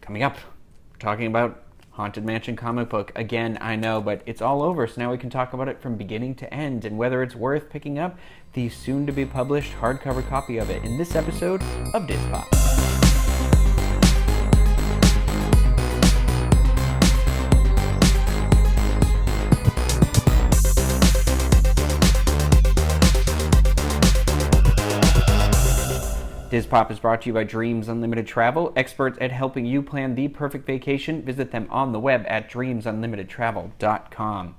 Coming up, we're talking about Haunted Mansion comic book. Again, I know, but it's all over, so now we can talk about it from beginning to end and whether it's worth picking up the soon-to-be published hardcover copy of it in this episode of Diz Pop. Diz Pop is brought to you by Dreams Unlimited Travel, experts at helping you plan the perfect vacation. Visit them on the web at dreamsunlimitedtravel.com.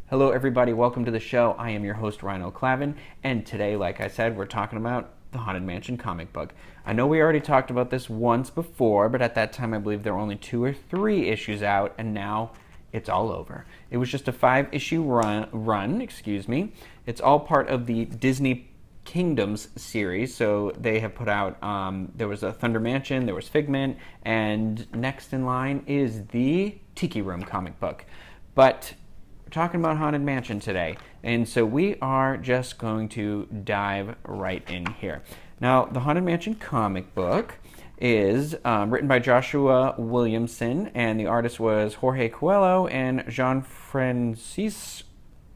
Hello, everybody. Welcome to the show. I am your host, Ryno, and today, like I said, we're talking about the Haunted Mansion comic book. I know we already talked about this once before, but at that time, I believe there were only 2 or 3 issues out, and now it's all over. It was just a 5-issue run. It's all part of the Disney Kingdoms series, so they have put out, there was a Thunder Mansion, there was Figment, and next in line is the Tiki Room comic book. But we're talking about Haunted Mansion today, and so we are just going to dive right in here. Now, the Haunted Mansion comic book is written by Joshua Williamson, and the artist was Jorge Coelho, and Jean-Francis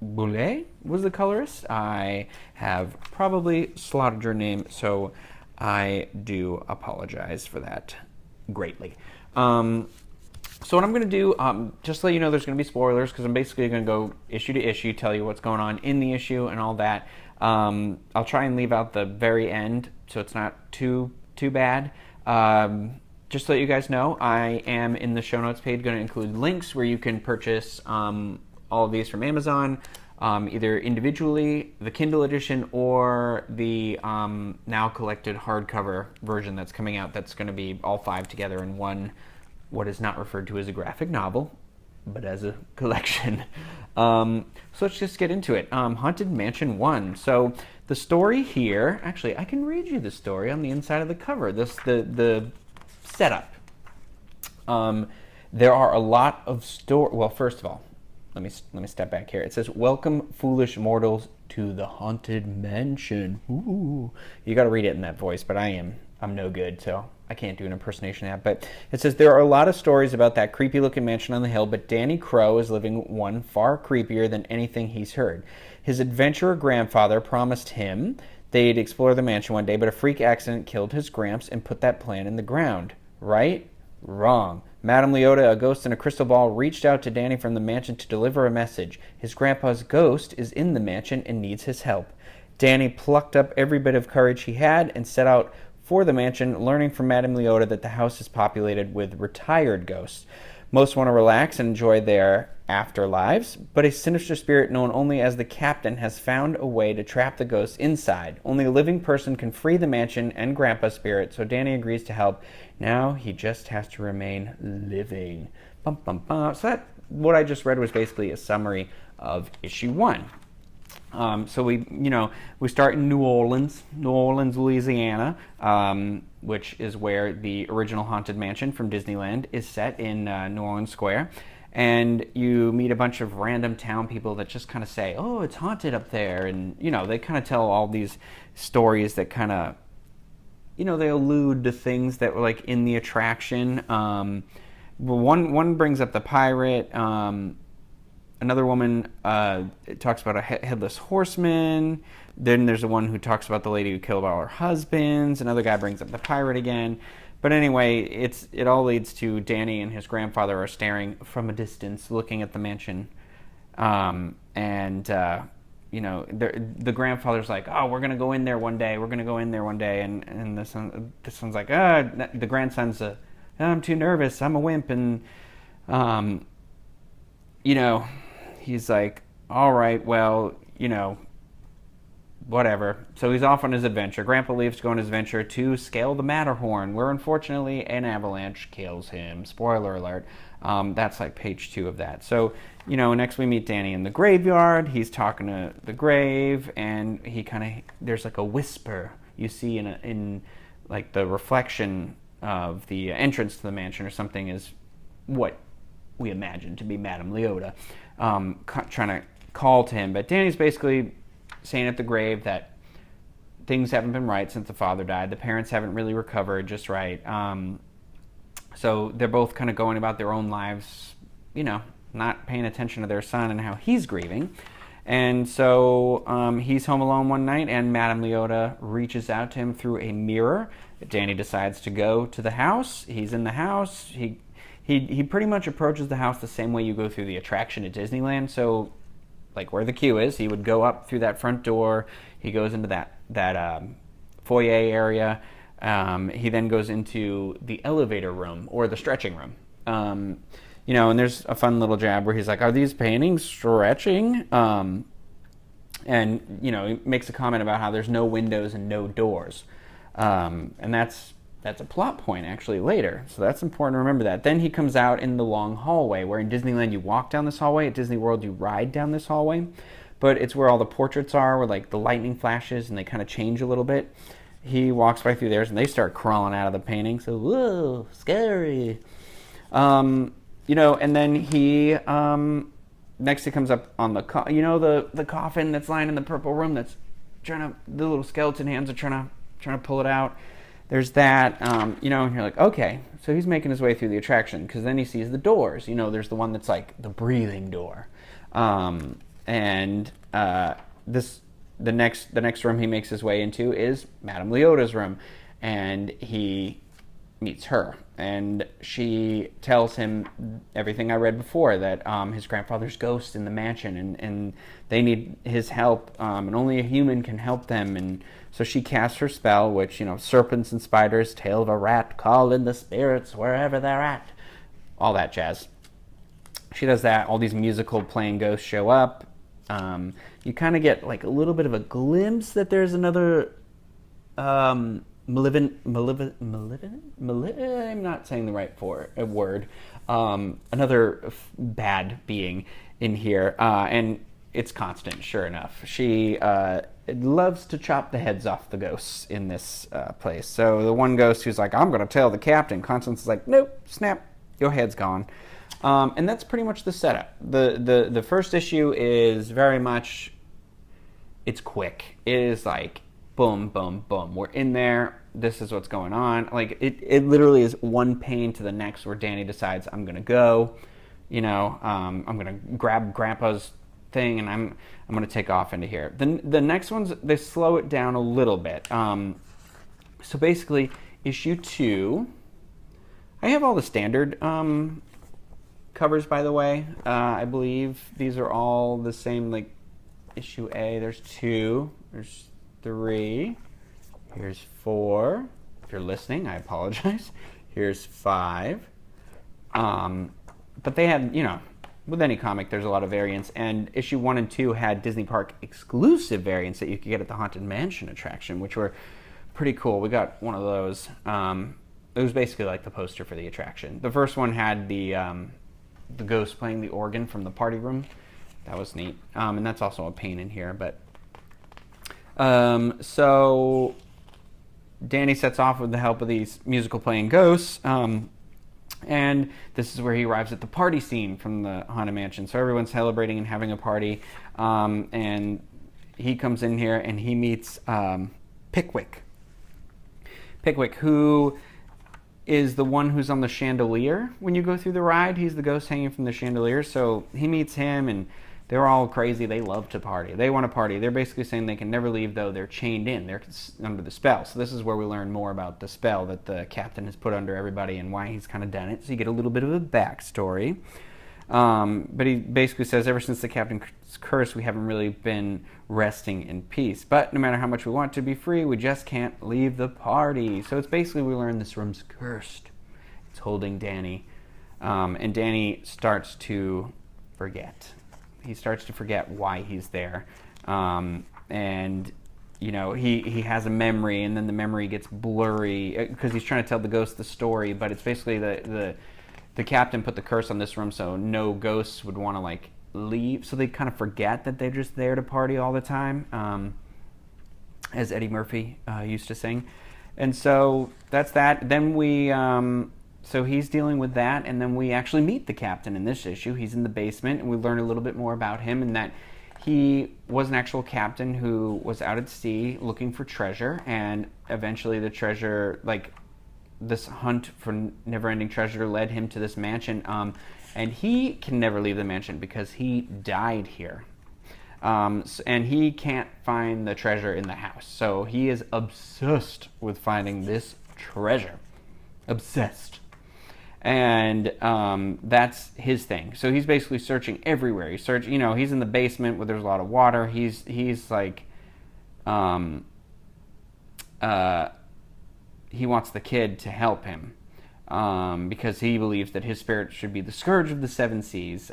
Boulet was the colorist. I have probably slaughtered your name, so I do apologize for that greatly. So what I'm going to do, just to let you know, there's going to be spoilers, because I'm basically going to go issue to issue, tell you what's going on in the issue and all that. I'll try and leave out the very end, so it's not too bad. Just to let you guys know, I am in the show notes page going to include links where you can purchase all of these from Amazon, either individually, the Kindle edition, or the now collected hardcover version that's coming out that's going to be all 5 together in one, what is not referred to as a graphic novel, but as a collection. So let's just get into it. Haunted Mansion 1. So the story here, actually, I can read you the story on the inside of the cover. The setup. There are a lot of well, first of all, let me step back here. It says, "Welcome, foolish mortals, to the Haunted Mansion." Ooh. You got to read it in that voice, but I'm no good, so I can't do an impersonation of that. But it says, "There are a lot of stories about that creepy-looking mansion on the hill, but Danny Crow is living one far creepier than anything he's heard. His adventurer grandfather promised him they'd explore the mansion one day, but a freak accident killed his gramps and put that plan in the ground. Right? Wrong. Madame Liotta, a ghost in a crystal ball, reached out to Danny from the mansion to deliver a message. His grandpa's ghost is in the mansion and needs his help. Danny plucked up every bit of courage he had and set out for the mansion, learning from Madame Liotta that the house is populated with retired ghosts. Most want to relax and enjoy their afterlives, but a sinister spirit known only as the Captain has found a way to trap the ghosts inside. Only a living person can free the mansion and Grandpa's spirit, so Danny agrees to help. Now he just has to remain living." Bum, bum, bum. So that, what I just read was basically a summary of issue 1. So we start in New Orleans, Louisiana, which is where the original Haunted Mansion from Disneyland is set in New Orleans Square. And you meet a bunch of random town people that just kind of say, "Oh, it's haunted up there." And, they kind of tell all these stories that kind of, they allude to things that were like in the attraction. One brings up the pirate. Another woman talks about a headless horseman. Then there's the one who talks about the lady who killed all her husbands. Another guy brings up the pirate again. But anyway, it all leads to Danny and his grandfather are staring from a distance, looking at the mansion. The grandfather's like, "Oh, we're going to go in there one day. We're going to go in there one day." And the son's like, the grandson's, "I'm too nervous. I'm a wimp." And, he's like, "All right, well, whatever." So he's off on his adventure. Grandpa leaves to go on his adventure to scale the Matterhorn, where unfortunately an avalanche kills him. Spoiler alert. That's like page 2 of that. So, next we meet Danny in the graveyard. He's talking to the grave, and there's like a whisper you see in like the reflection of the entrance to the mansion or something is what we imagine to be Madame Liotta, trying to call to him. But Danny's basically saying at the grave that things haven't been right since the father died. The parents haven't really recovered just right. So they're both kind of going about their own lives, not paying attention to their son and how he's grieving. And so he's home alone one night, and Madame Liotta reaches out to him through a mirror. Danny decides to go to the house. He's in the house. He pretty much approaches the house the same way you go through the attraction at Disneyland. So, like where the queue is, he would go up through that front door. He goes into that foyer area. He then goes into the elevator room or the stretching room. And there's a fun little jab where he's like, "Are these paintings stretching?" And he makes a comment about how there's no windows and no doors, and that's a plot point actually later. So that's important to remember that. Then he comes out in the long hallway, where in Disneyland you walk down this hallway. At Disney World you ride down this hallway, but it's where all the portraits are, where like the lightning flashes and they kind of change a little bit. He walks by through theirs and they start crawling out of the painting. So whoa, scary. And then he next he comes up on the the coffin that's lying in the purple room that's the little skeleton hands are trying to pull it out. There's that, and you're like, okay, so he's making his way through the attraction, because then he sees the doors. There's the one that's like the breathing door, and the next room he makes his way into is Madame Liotta's room, and he meets her, and she tells him everything I read before, that his grandfather's ghost in the mansion, and they need his help, and only a human can help them. And so she casts her spell, which, serpents and spiders, tail of a rat, call in the spirits wherever they're at, all that jazz. She does that. All these musical playing ghosts show up. You kind of get like a little bit of a glimpse that there's another malevolent, I'm not saying the right word. Another bad being in here, and it's constant, sure enough. She loves to chop the heads off the ghosts in this place. So the one ghost who's like, "I'm going to tell the captain," Constance is like, "Nope, snap, your head's gone." And that's pretty much the setup. The first issue is very much, it's quick. It is like, boom, boom, boom. We're in there. This is what's going on. Like, it literally is one pane to the next where Danny decides, I'm going to go, I'm going to grab Grandpa's thing, and I'm going to take off into here. The next ones, they slow it down a little bit. So basically, issue 2, I have all the standard covers, by the way. I believe these are all the same, like issue A, there's 2, there's 3, here's 4. If you're listening, I apologize. Here's 5. But they had, with any comic, there's a lot of variants, and issue 1 and 2 had Disney Park exclusive variants that you could get at the Haunted Mansion attraction, which were pretty cool. We got one of those. It was basically like the poster for the attraction. The first one had the ghost playing the organ from the party room. That was neat. And that's also a pane in here. But so Danny sets off with the help of these musical playing ghosts. And this is where he arrives at the party scene from the Haunted Mansion. So everyone's celebrating and having a party. And he comes in here and he meets Pickwick. Pickwick, who is the one who's on the chandelier when you go through the ride. He's the ghost hanging from the chandelier. So he meets him, and they're all crazy. They love to party. They want to party. They're basically saying they can never leave, though. They're chained in. They're under the spell. So this is where we learn more about the spell that the captain has put under everybody and why he's kind of done it. So you get a little bit of a backstory. But he basically says, ever since the captain's curse, we haven't really been resting in peace. But no matter how much we want to be free, we just can't leave the party. So it's basically, we learn this room's cursed. It's holding Danny. And Danny starts to forget. He starts to forget why he's there. And, he has a memory, and then the memory gets blurry because he's trying to tell the ghost the story. But it's basically the captain put the curse on this room so no ghosts would want to, leave. So they kind of forget that they're just there to party all the time, as Eddie Murphy used to sing. And so that's that. Then so he's dealing with that, and then we actually meet the captain in this issue. He's in the basement, and we learn a little bit more about him, and that he was an actual captain who was out at sea looking for treasure, and eventually the treasure, this hunt for never-ending treasure led him to this mansion, and he can never leave the mansion because he died here. And he can't find the treasure in the house. So he is obsessed with finding this treasure. Obsessed. And that's his thing. So he's basically searching everywhere. He's he's in the basement where there's a lot of water. He's like, he wants the kid to help him. Because he believes that his spirit should be the scourge of the seven seas.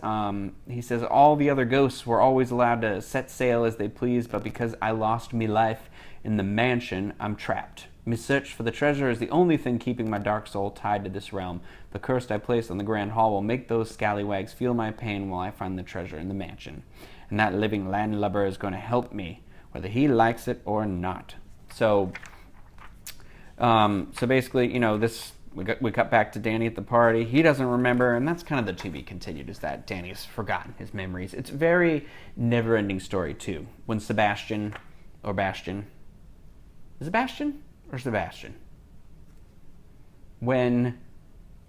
He says all the other ghosts were always allowed to set sail as they pleased, but because I lost me life in the mansion, I'm trapped. My search for the treasure is the only thing keeping my dark soul tied to this realm. The curse I place on the grand hall will make those scallywags feel my pain while I find the treasure in the mansion. And that living landlubber is going to help me, whether he likes it or not. So basically, this... We cut back to Danny at the party. He doesn't remember, and that's kind of the to be continued, is that Danny's forgotten his memories. It's a very never-ending story, too. When Sebastian, or Bastion... Is it Bastion or Sebastian? When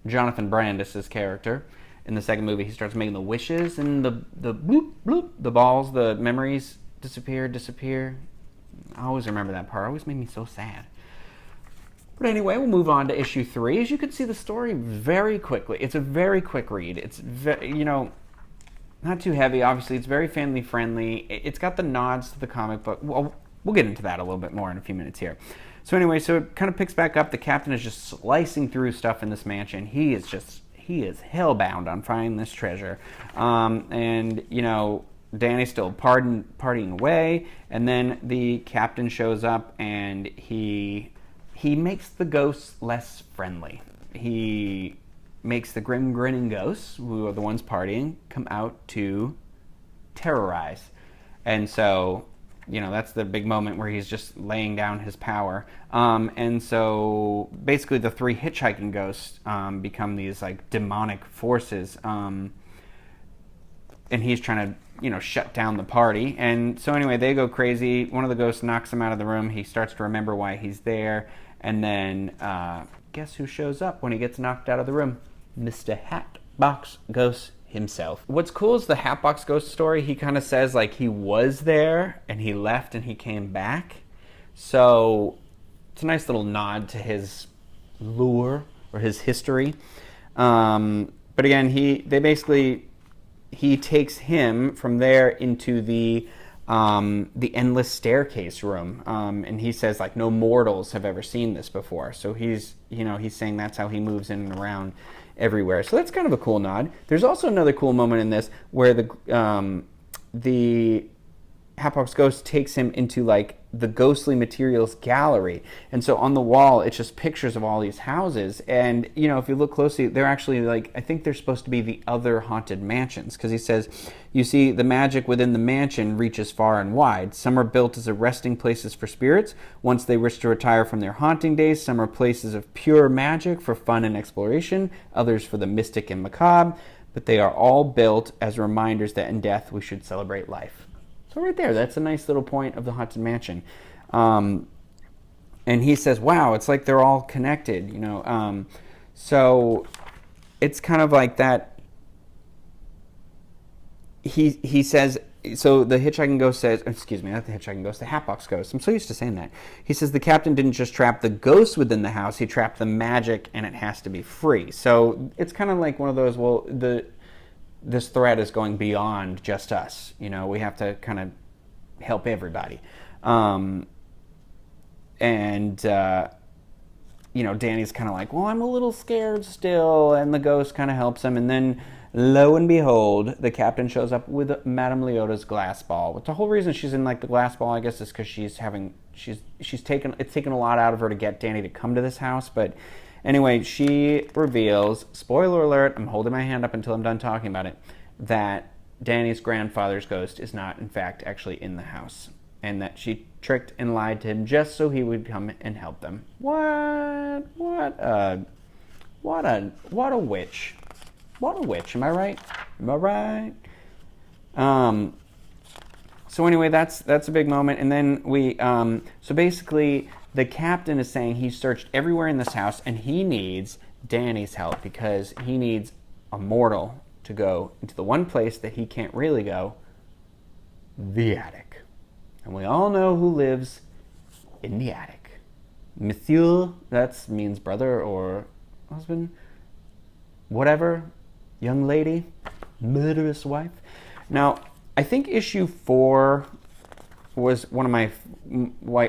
Jonathan Brandis' character, in the second movie, he starts making the wishes, and the bloop, bloop, the balls, the memories disappear. I always remember that part. It always made me so sad. But anyway, we'll move on to issue 3. As you can see the story very quickly. It's a very quick read. It's, not too heavy, obviously. It's very family friendly. It's got the nods to the comic book. Well, we'll get into that a little bit more in a few minutes here. So anyway, so it kind of picks back up. The captain is just slicing through stuff in this mansion. He is hellbound on finding this treasure. And, Danny's still partying away. And then the captain shows up and he makes the ghosts less friendly. He makes the grim grinning ghosts, who are the ones partying, come out to terrorize. And so, that's the big moment where he's just laying down his power. And so basically the 3 hitchhiking ghosts become these like demonic forces. And he's trying to, shut down the party. And so anyway, they go crazy. One of the ghosts knocks him out of the room. He starts to remember why he's there. And then, guess who shows up when he gets knocked out of the room? Mr. Hatbox Ghost himself. What's cool is the Hatbox Ghost story. He kind of says, like, he was there, and he left, and he came back. So, it's a nice little nod to his lore, or his history. But again, he takes him from there into the endless staircase room, and he says like no mortals have ever seen this before. So he's saying that's how he moves in and around everywhere. So that's kind of a cool nod. There's also another cool moment in this where the Hatbox Ghost takes him into like the ghostly materials gallery, and so on the wall it's just pictures of all these houses, and if you look closely, they're actually like, I think they're supposed to be the other haunted mansions, because he says, you see, the magic within the mansion reaches far and wide. Some are built as resting places for spirits once they wish to retire from their haunting days. Some are places of pure magic for fun and exploration, others for the mystic and macabre, but they are all built as reminders that in death we should celebrate life. So right there, that's a nice little point of the Haunted Mansion. And he says, wow, it's like they're all connected, So it's kind of like that. He says, so the hitchhiking ghost says, excuse me, not the hitchhiking ghost, the Hatbox Ghost. I'm so used to saying that. He says the captain didn't just trap the ghosts within the house, he trapped the magic, and it has to be free. So it's kind of like one of those, well, this threat is going beyond just us. We have to kind of help everybody. Danny's kind of like, well, I'm a little scared still, and the ghost kind of helps him, and then lo and behold, the captain shows up with Madame Liotta's glass ball. But the whole reason she's in like the glass ball, I guess, is because it's taken a lot out of her to get Danny to come to this house. But anyway, she reveals, spoiler alert, I'm holding my hand up until I'm done talking about it, that Danny's grandfather's ghost is not, in fact, actually in the house. And that she tricked and lied to him just so he would come and help them. What a witch. What a witch, am I right? Am I right? So anyway, that's a big moment. And then so basically, the captain is saying he searched everywhere in this house and he needs Danny's help because he needs a mortal to go into the one place that he can't really go, the attic. And we all know who lives in the attic. Monsieur, that means brother or husband, whatever, young lady, murderous wife. Now, I think issue 4 was one of my,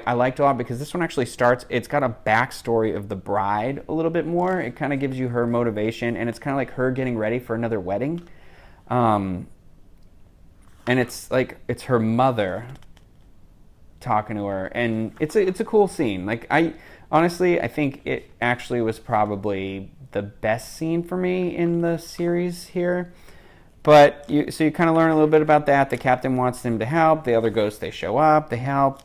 I liked a lot because this one actually starts, it's got a backstory of the bride a little bit more. It kind of gives you her motivation, and it's kind of like her getting ready for another wedding. And it's like, it's her mother talking to her, and it's a cool scene. Like, I think it actually was probably the best scene for me in the series here. But so you kind of learn a little bit about that. The captain wants them to help. The other ghosts, they show up, they help.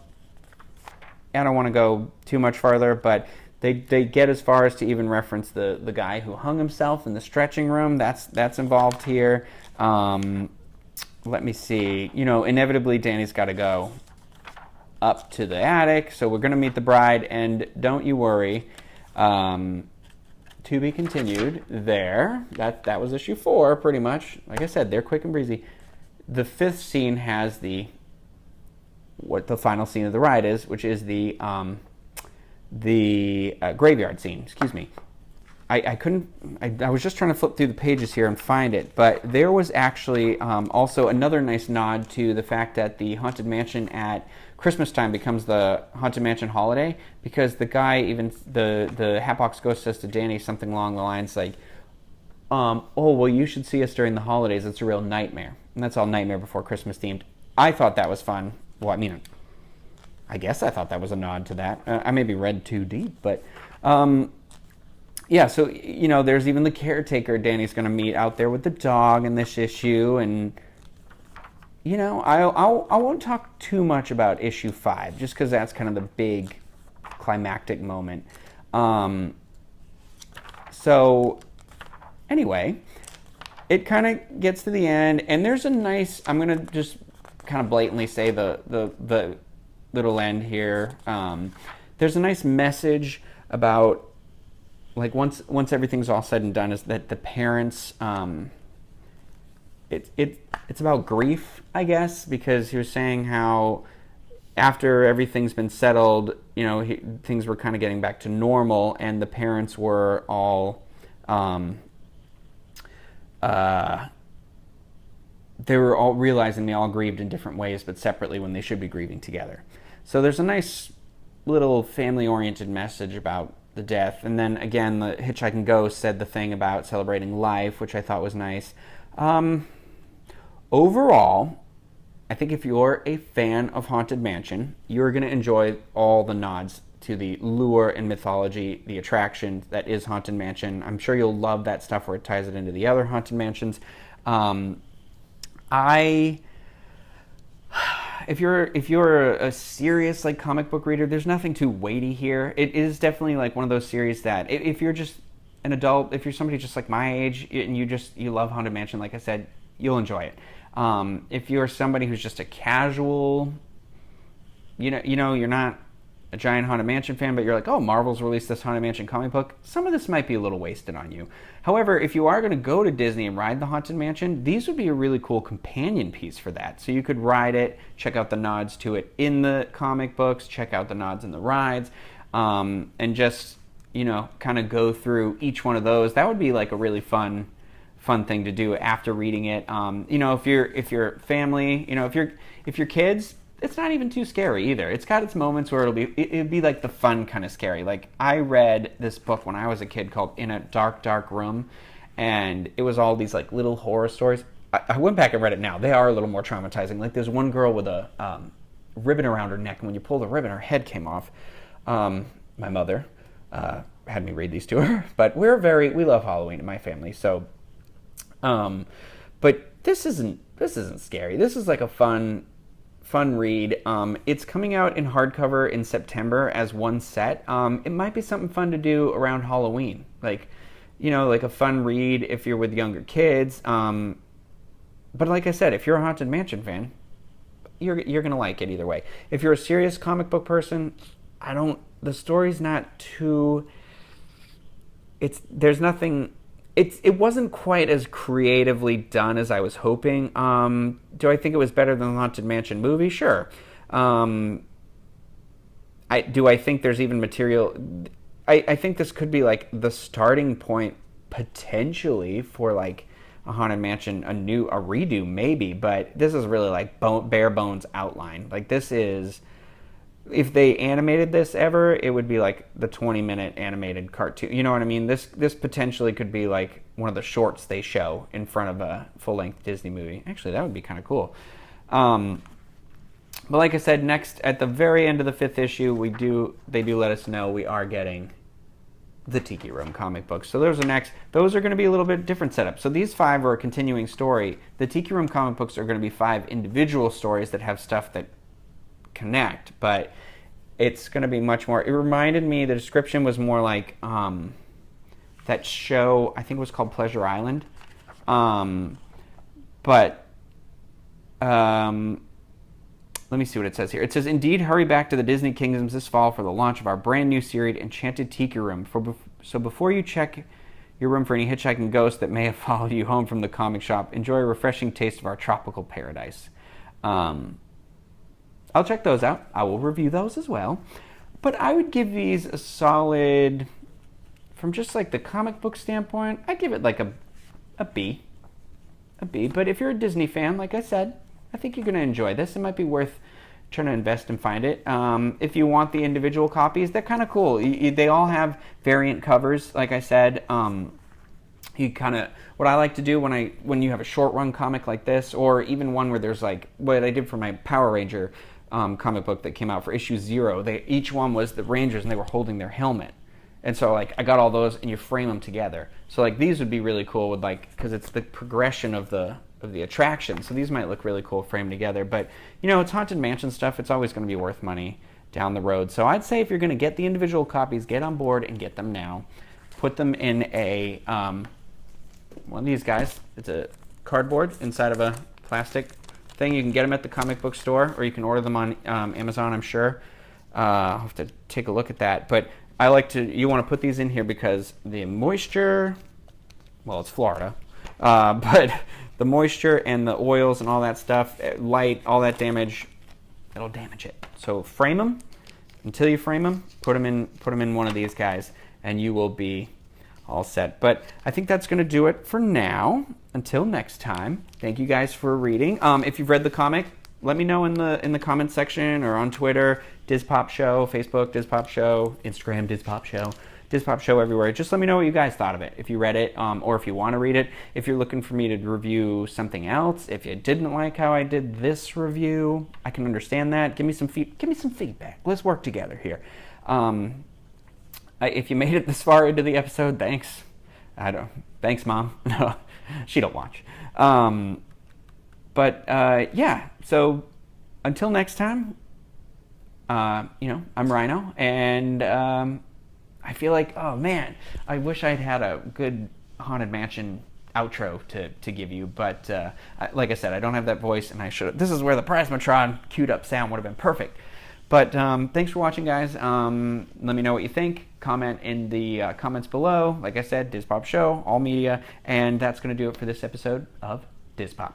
I don't want to go too much farther, but they get as far as to even reference the guy who hung himself in the stretching room. That's involved here. Let me see. You know, inevitably Danny's got to go up to the attic, so we're going to meet the bride, and don't you worry. To be continued there. That was issue 4, pretty much. Like I said, they're quick and breezy. The 5th scene has what the final scene of the ride is, which is the graveyard scene. Excuse me. I was just trying to flip through the pages here and find it, but there was actually also another nice nod to the fact that the Haunted Mansion at Christmas time becomes the Haunted Mansion holiday, because the guy, even the Hatbox Ghost, says to Danny something along the lines like, oh, well, you should see us during the holidays. It's a real nightmare. And that's all Nightmare Before Christmas themed. I thought that was fun. Well, I mean, I guess I thought that was a nod to that. I maybe read too deep, but yeah, so, you know, there's even the caretaker Danny's going to meet out there with the dog in this issue, and you know, I won't talk too much about issue 5, just because that's kind of the big climactic moment. So, anyway, it kind of gets to the end, and there's a nice, I'm going to just kind of blatantly say the little end here. There's a nice message about, like, once everything's all said and done, is that the parents, it's about grief, I guess, because he was saying how after everything's been settled, you know, things were kind of getting back to normal, and the parents were all, they were all realizing they all grieved in different ways, but separately when they should be grieving together. So there's a nice little family-oriented message about the death. And then again, the Hitchhiking Ghost said the thing about celebrating life, which I thought was nice. Overall, I think if you're a fan of Haunted Mansion, you're going to enjoy all the nods to the lure and mythology, the attraction that is Haunted Mansion. I'm sure you'll love that stuff where it ties it into the other Haunted Mansions. If you're a serious, like, comic book reader, there's nothing too weighty here. It is definitely like one of those series that if you're just an adult, if you're somebody just like my age and you love Haunted Mansion, like I said, you'll enjoy it. If you're somebody who's just a casual, you know, you're not a giant Haunted Mansion fan, but you're like, oh, Marvel's released this Haunted Mansion comic book, some of this might be a little wasted on you. However, if you are going to go to Disney and ride the Haunted Mansion, these would be a really cool companion piece for that. So you could ride it, check out the nods to it in the comic books, check out the nods in the rides, and just, you know, kind of go through each one of those. That would be like a really fun thing to do after reading it. You know, if you're family, you know, if you're kids, it's not even too scary either. It's got its moments where it'd be like the fun kind of scary. Like, I read this book when I was a kid called In a Dark, Dark Room, and it was all these like little horror stories. I went back and read it now. They are a little more traumatizing. Like, there's one girl with a ribbon around her neck, and when you pull the ribbon, her head came off. My mother had me read these to her, but we love Halloween in my family. So, but this isn't scary. This is like a fun read. It's coming out in hardcover in September as one set. It might be something fun to do around Halloween, like, you know, like a fun read if you're with younger kids. But like I said, if you're a Haunted Mansion fan, you're gonna like it either way. If you're a serious comic book person, the story's not too, there's nothing, it wasn't quite as creatively done as I was hoping. Do I think it was better than the Haunted Mansion movie? Sure. Do I think there's even material? I think this could be like the starting point potentially for like a Haunted Mansion, a redo maybe, but this is really like bare bones outline. Like this is, if they animated this ever, it would be like the 20-minute animated cartoon. You know what I mean? This potentially could be like one of the shorts they show in front of a full-length Disney movie. Actually, that would be kind of cool. But like I said, next at the very end of the 5th issue, they do let us know we are getting the Tiki Room comic books. So those are next. Those are going to be a little bit different setup. So these 5 are a continuing story. The Tiki Room comic books are going to be 5 individual stories that have stuff that connect, but it's going to be much more. It reminded me, the description was more like that show, I think it was called Pleasure Island. Let me see what it says here. It says, indeed, hurry back to the Disney Kingdoms this fall for the launch of our brand new series, Enchanted Tiki Room. So before you check your room for any hitchhiking ghosts that may have followed you home from the comic shop, enjoy a refreshing taste of our tropical paradise. I'll check those out. I will review those as well. But I would give these a solid, from just like the comic book standpoint, I'd give it like a B. A B. But if you're a Disney fan, like I said, I think you're going to enjoy this. It might be worth trying to invest and find it. If you want the individual copies, they're kind of cool. They all have variant covers, like I said. You kind of, what I like to do when you have a short run comic like this, or even one where there's like what I did for my Power Ranger comic book that came out for issue 0. Each one was the Rangers and they were holding their helmet. And so like I got all those and you frame them together. So like these would be really cool with like, because it's the progression of the attraction. So these might look really cool framed together. But you know, it's Haunted Mansion stuff. It's always going to be worth money down the road. So I'd say if you're going to get the individual copies, get on board and get them now. Put them in a one of these guys. It's a cardboard inside of a plastic thing. You can get them at the comic book store, or you can order them on Amazon, I'm sure. I'll have to take a look at that. But you want to put these in here because the moisture, well, it's Florida, but the moisture and the oils and all that stuff, light, all that damage, it'll damage it. So frame them. Until you frame them, put them in one of these guys, and you will be all set. But I think that's going to do it for now. Until next time, thank you guys for reading. If you've read the comic, let me know in the comments section or on Twitter, DizPop Show, Facebook, DizPop Show, Instagram, DizPop Show. DizPop Show everywhere. Just let me know what you guys thought of it. If you read it, or if you want to read it. If you're looking for me to review something else, if you didn't like how I did this review, I can understand that. Give me some feedback. Let's work together here. If you made it this far into the episode, thanks. Thanks, Mom. No, she don't watch. Yeah. So until next time, I'm Ryno, and I feel like, oh man, I wish I'd had a good Haunted Mansion outro to give you, but like I said, I don't have that voice, and I should. This is where the Prismatron queued up sound would have been perfect. But thanks for watching, guys. Let me know what you think. Comment in the comments below. Like I said, DizPop Show, all media, and that's going to do it for this episode of DizPop.